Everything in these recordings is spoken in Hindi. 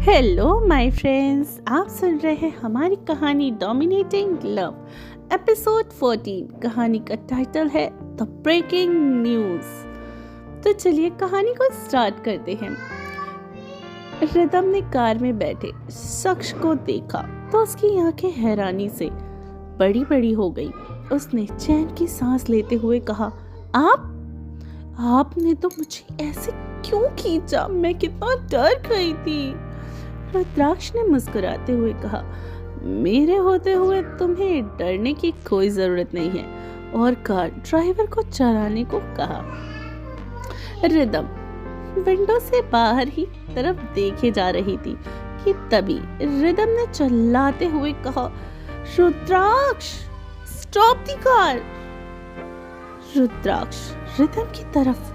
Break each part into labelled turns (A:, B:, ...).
A: हेलो माय फ्रेंड्स, आप सुन रहे हैं हमारी कहानी डोमिनेटिंग लव एपिसोड 14। कहानी का टाइटल है द ब्रेकिंग न्यूज़। तो चलिए कहानी को स्टार्ट करते हैं। रिदम ने कार में बैठे शख्स को देखा तो उसकी आंखें हैरानी से बड़ी बड़ी हो गई। उसने चैन की सांस लेते हुए कहा, आपने तो मुझे ऐसे क्यों खींचा? मैं कितना डर गई थी। रुद्राक्ष ने मुस्कुराते हुए कहा, मेरे होते हुए तुम्हें डरने की कोई जरूरत नहीं है, और कार ड्राइवर को चलाने को कहा। रिदम विंडो से बाहर ही तरफ देखे जा रही थी कि तभी रिदम ने चिल्लाते हुए कहा, Rudraksh stop the car. Rudraksh Ridham की तरफ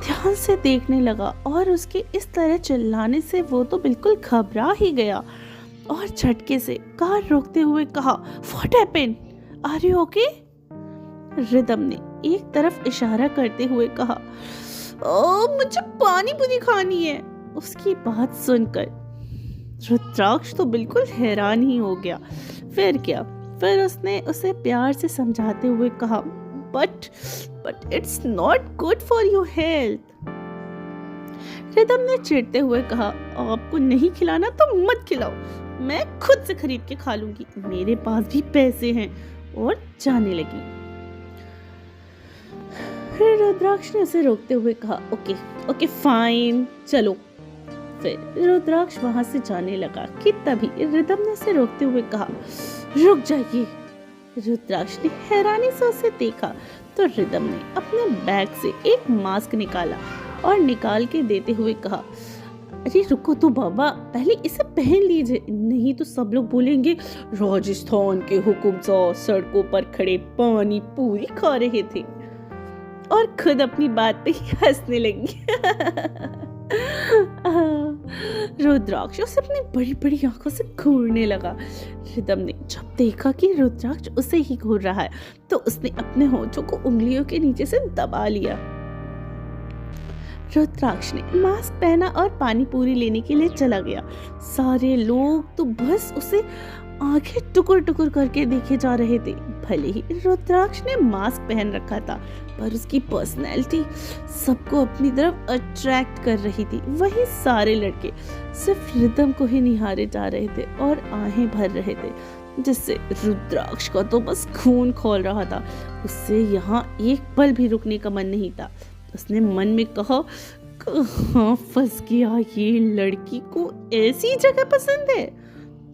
A: ध्यान से देखने लगा और उसके इस तरह चिल्लाने से वो तो बिल्कुल घबरा ही गया और झटके से कार रोकते हुए कहा, what happened? Are you okay? Ridham ने एक तरफ इशारा करते हुए कहा, मुझे पानी पूरी खानी है। उसकी बात सुनकर रुद्राक्ष तो बिल्कुल हैरान ही हो गया। फिर उसने उसे प्यार से समझाते हुए कहा, but it's not good for your health. Rhythm ने चिढ़ते हुए कहा, आपको नहीं खिलाना तो मत खिलाओ, मैं खुद से खरीद के खा लूंगी, मेरे पास भी पैसे हैं। और जाने लगी। फिर रुद्राक्ष ने उसे रोकते हुए कहा, ओके फाइन चलो। फिर रुद्राक्ष वहां से जाने लगा कि तभी रिदम ने उसे रोकते हुए कहा, रुक जाइए। रुद्राक्ष ने हैरानी से उसे देखा तो रिदम ने अपने बैग से एक मास्क निकाला और निकाल के देते हुए कहा, अरे रुको तो बाबा, पहले इसे पहन लीजिए, नहीं तो सब लोग बोलेंगे राजस्थान के हुकुमशाह सड़कों पर खड़े पानी पूरी खा रहे थे। और खुद अपनी बात पे ही हंसने लगी। रुद्राक्ष उसे अपनी बड़ी बड़ी आंखों से घूरने लगा। रिदम ने जब देखा कि रुद्राक्ष उसे ही घूर रहा है तो उसने अपने होठों को उंगलियों के नीचे से दबा लिया। रुद्राक्ष ने मास्क पहना और पानी पूरी लेने के लिए चला गया। सारे लोग तो बस उसे आंखें टुकुर टुकुर करके देखे जा रहे थे। भले ही रुद्राक्ष ने मास्क पहन रखा था पर उसकी पर्सनैलिटी सबको अपनी तरफ अट्रैक्ट कर रही थी। वही सारे लड़के सिर्फ रिदम को ही निहारे जा रहे थे और आहें भर रहे थे, जिससे रुद्राक्ष का तो बस खून खौल रहा था। उससे यहाँ एक पल भी रुकने का मन नहीं था। उसने मन में कहा, कहाँ फंस गया, ये लड़की को ऐसी जगह पसंद है।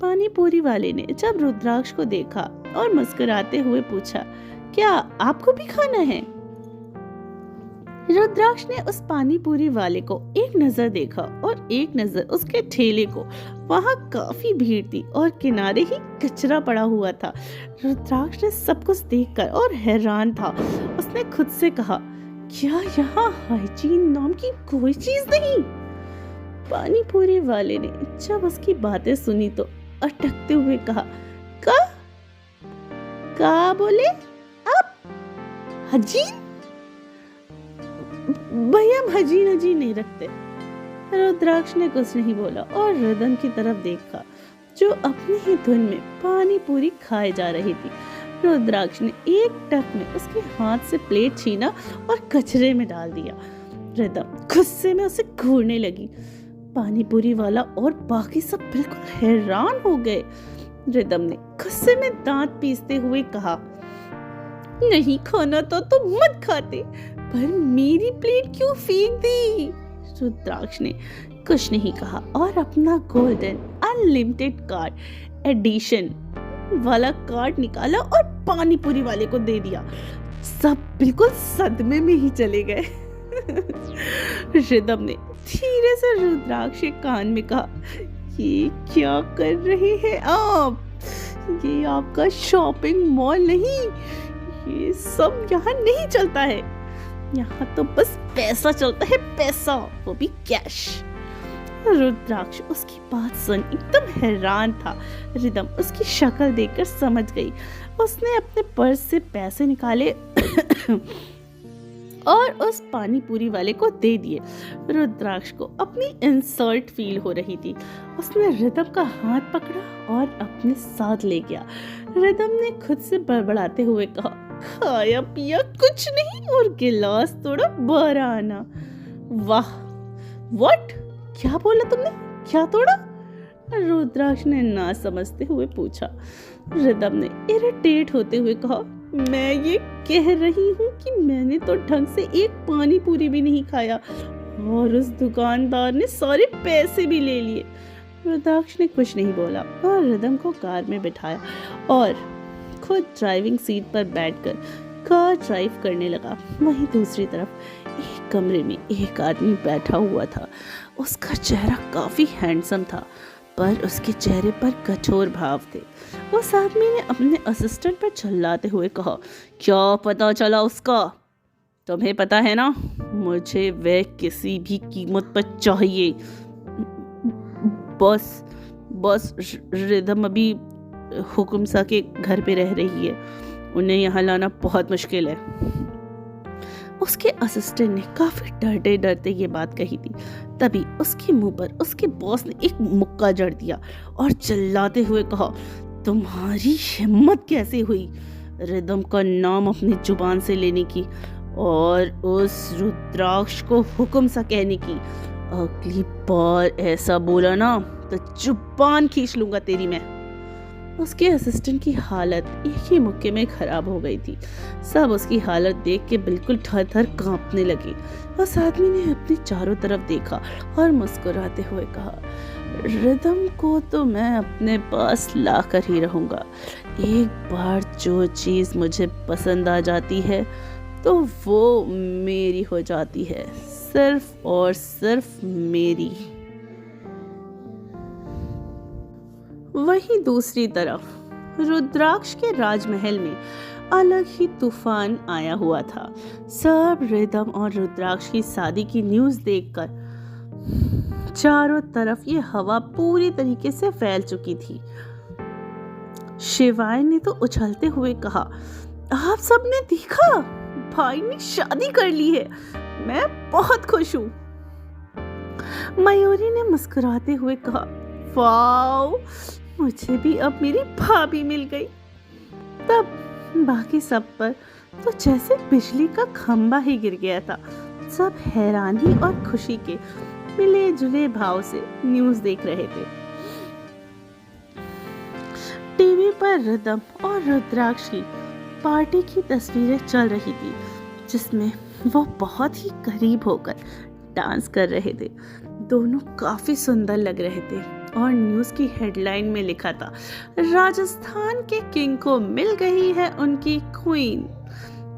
A: पानी पूरी वाले ने जब रुद्राक्ष को देखा और मुस्कुराते हुए पूछा, क्या आपको भी खाना है? रुद्राक्ष ने उस पानी पूरी वाले को एक नजर देखा और एक नजर उसके ठेले को। वहाँ काफी भीड़ थी और किनारे ही कचरा पड़ा हुआ था। रुद्राक्ष ने सब कुछ देखकर और हैरान था। उसने खुद से कहा, क्या यहाँ हाइजीन नाम की कोई चीज नहीं? पानी पूरी वाले ने जब उसकी बातें सुनी तो अटकते हुए कहा, का बोले आप? हजीन? भैया हम हजीन नहीं रखते। रुद्राक्ष ने कुछ नहीं बोला और रिदम की तरफ देखा जो अपनी ही धुन में पानी पूरी खाए जा रही थी। रुद्राक्ष ने एक टक में उसके हाथ से प्लेट छीना और कचरे में डाल दिया। रिदम गुस्से में उसे घूरने लगी। पानी पूरी वाला और बाकी सब बिल्कुल हैरान हो गए। रिदम ने गुस्से में दांत पीसते हुए कहा, नहीं खाना तो तुम मत खाते, पर मेरी प्लेट क्यों फेंक दी? रुद्राक्ष ने कुछ नहीं कहा और अपना गोल्डन अनलिमिटेड कार्ड एडिशन वाला कार्ड निकाला और पानी पूरी वाले को दे दिया। सब बिल्कुल सदमे में ही चले गए। रिदम ने धीरे से रुद्राक्ष के कान में कहा, ये क्या कर रहे हैं आप? ये आपका शॉपिंग मॉल नहीं, ये सब यहाँ नहीं चलता है। यहाँ तो बस पैसा चलता है, पैसा, वो भी कैश। रुद्राक्ष उसकी बात सुन एकदम हैरान था। रिदम उसकी शक्ल देखकर समझ गई। उसने अपने पर्स से पैसे निकाले और उस पानी पूरी वाले को दे दिए। रुद्राक्ष को अपनी इंसल्ट फील हो रही थी। उसने रिदम का हाथ पकड़ा और अपने साथ ले गया। रिदम ने खुद से बड़बड़ाते हुए कहा, खाया पिया कुछ नहीं और गिलास तोड़ा 12 आना। वाह, व्हाट? क्या बोला तुमने? क्या तोड़ा? रुद्राक्ष ने ना समझते हुए पूछा। रिदम ने इरिटेट होते हुए कहा, मैं ये कह रही हूँ कि मैंने तो ढंग से एक पानी पूरी भी नहीं खाया और उस दुकानदार ने सारे पैसे भी ले लिए। रुद्राक्ष ने कुछ नहीं बोला और रिदम को कार में बिठाया और खुद ड्राइविंग सीट पर बैठकर कार ड्राइव करने लगा। वहीं दूसरी तरफ एक कमरे में एक आदमी बैठा हुआ था। उसका चेहरा काफी हैंडसम था, पर उसके चेहरे पर कठोर भाव थे। उस आदमी ने अपने असिस्टेंट पर चिल्लाते हुए कहा, क्या पता चला उसका? तुम्हें पता है ना, मुझे वह किसी भी कीमत पर चाहिए। बॉस रिदम अभी हुकुम सा के घर पे रह रही है, उन्हें यहाँ लाना बहुत मुश्किल है। उसके असिस्टेंट ने काफी डरते डरते ये बात कही थी। तभी उसके मुंह पर उसके बॉस ने एक मुक्का जड़ दिया और चिल्लाते हुए कहा, तुम्हारी हिम्मत कैसे हुई रिदम का नाम अपनी जुबान से लेने की और उस रुद्राक्ष को हुक्म सा कहने की? अगली बार ऐसा बोला ना तो जुबान खींच लूंगा तेरी मैं। उसके असिस्टेंट की हालत एक ही मुक्के में खराब हो गई थी। सब उसकी हालत देख के बिल्कुल थर थर कांपने लगे। उस आदमी ने अपने चारों तरफ देखा और मुस्कुराते हुए कहा, रिदम को तो मैं अपने पास ला कर ही रहूंगा। एक बार जो चीज मुझे पसंद आ जाती है तो वो मेरी हो जाती है, सिर्फ और सिर्फ मेरी। वहीं दूसरी तरफ रुद्राक्ष के राजमहल में अलग ही तूफान आया हुआ था। सब रिदम और रुद्राक्ष की शादी की न्यूज़ देखकर चारों तरफ ये हवा पूरी तरीके से फैल चुकी थी। शिवाय ने तो उछलते हुए कहा, आप सबने देखा, भाई ने शादी कर ली है, मैं बहुत खुश हूँ। मयूरी ने मुस्कुराते हुए कहा, वाओ, मुझे भी अब मेरी भाभी मिल गई। तब बाकी सब पर तो जैसे बिजली का खंभा ही गिर गया था। सब हैरानी और खुशी के मिले जुले भाव से न्यूज़ देख रहे थे। टीवी पर रिदम और रुद्राक्ष की पार्टी की तस्वीरें चल रही थी, जिसमें वो बहुत ही करीब होकर डांस कर रहे थे। दोनों काफी सुंदर लग रहे थे और न्यूज़ की हेडलाइन में लिखा था, राजस्थान के किंग को मिल गई है उनकी क्वीन।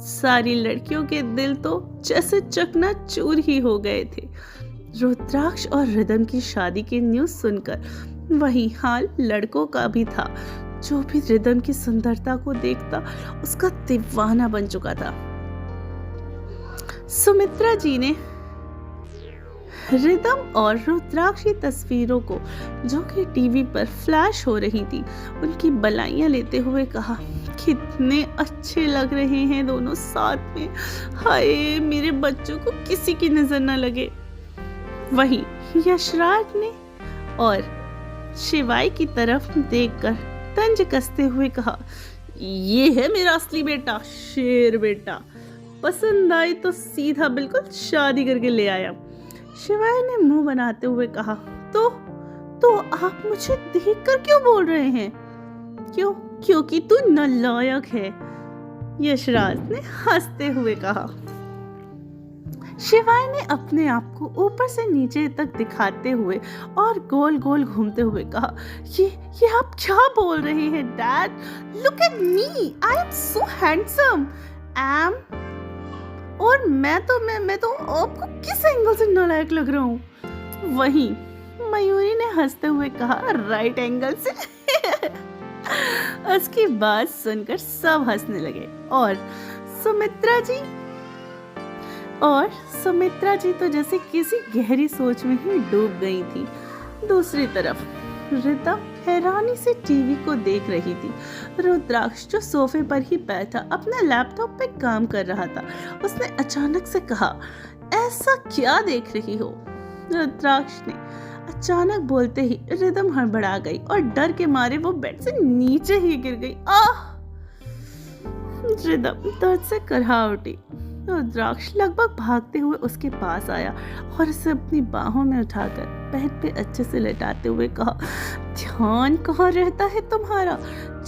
A: सारी लड़कियों के दिल तो जैसे चकनाचूर ही हो गए थे। रुद्राक्ष और रिदम की शादी की न्यूज़ सुनकर वही हाल लड़कों का भी था। जो भी रिदम की सुंदरता को देखता उसका दीवाना बन चुका था। सुमित्रा जी ने रिदम और रुद्राक्ष की तस्वीरों को, जो कि टीवी पर फ्लैश हो रही थी, उनकी बलाइयां लेते हुए कहा, कितने अच्छे लग रहे हैं दोनों साथ में। हाय, मेरे बच्चों को किसी की नजर न लगे। वहीं यशराज ने और शिवाय की तरफ देखकर तंज कसते हुए कहा, ये है मेरा असली बेटा, शेर बेटा। पसंद आई तो सीधा बिल्कुल शादी करके ले आया। शिवाय ने मुंह बनाते हुए कहा, तो आप मुझे देखकर क्यों बोल रहे हैं? क्योंकि तू नालायक है, यशराज ने हंसते हुए कहा। शिवाय ने अपने आप को ऊपर से नीचे तक दिखाते हुए और गोल गोल घूमते हुए कहा, ये आप क्या बोल रहे हैं dad? Look at me, I am so handsome. और मैं तो आपको किस एंगल से नालायक लग रहा हूँ? वहीं मयूरी ने हंसते हुए कहा, राइट एंगल से। उसकी बात सुनकर सब हंसने लगे और सुमित्रा जी तो जैसे किसी गहरी सोच में ही डूब गई थी। दूसरी तरफ रिदम हैरानी से टीवी को देख रही थी। रुद्राक्ष जो सोफे पर ही बैठा अपने लैपटॉप पे काम कर रहा था, उसने अचानक से कहा, ऐसा क्या देख रही हो? रुद्राक्ष ने अचानक बोलते ही रिदम हड़बड़ा गई और डर के मारे वो बेड से नीचे ही गिर गई। आह! रिदम दर्द से करहा उठी। रुद्राक्ष लगभग भागते हुए उसके पास आया और उसे अपनी बाहों में उठाकर बेड पे अच्छे से लेटाते हुए कहा, ध्यान कहाँ रहता है तुम्हारा?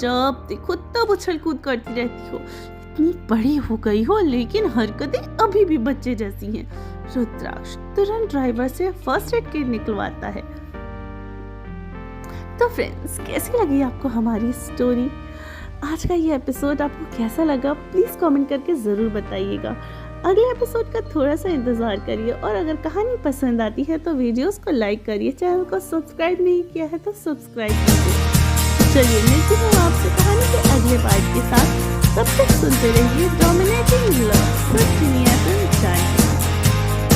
A: जब देखो तब उछल कूद करती रहती हो। इतनी बड़ी हो गई हो लेकिन हरकतें अभी भी बच्चे जैसी हैं। रुद्राक्ष तुरंत ड्राइवर से फर्स्ट एड किट निकलवाता है। तो फ्रेंड्स, कैसी लगी आपको हमारी स्टोरी? आज का ये एपिसोड आपको कैसा लगा? प्लीज़ कमेंट करके ज़रूर बताइएगा। अगले एपिसोड का थोड़ा सा इंतज़ार करिए और अगर कहानी पसंद आती है तो वीडियोस को लाइक करिए, चैनल को सब्सक्राइब नहीं किया है तो सब्सक्राइब कीजिए। चलिए मिलती हूँ आपसे कहानी के अगले पार्ट के साथ। तब तक सुनते रहिए डोमिनेटिंग लव।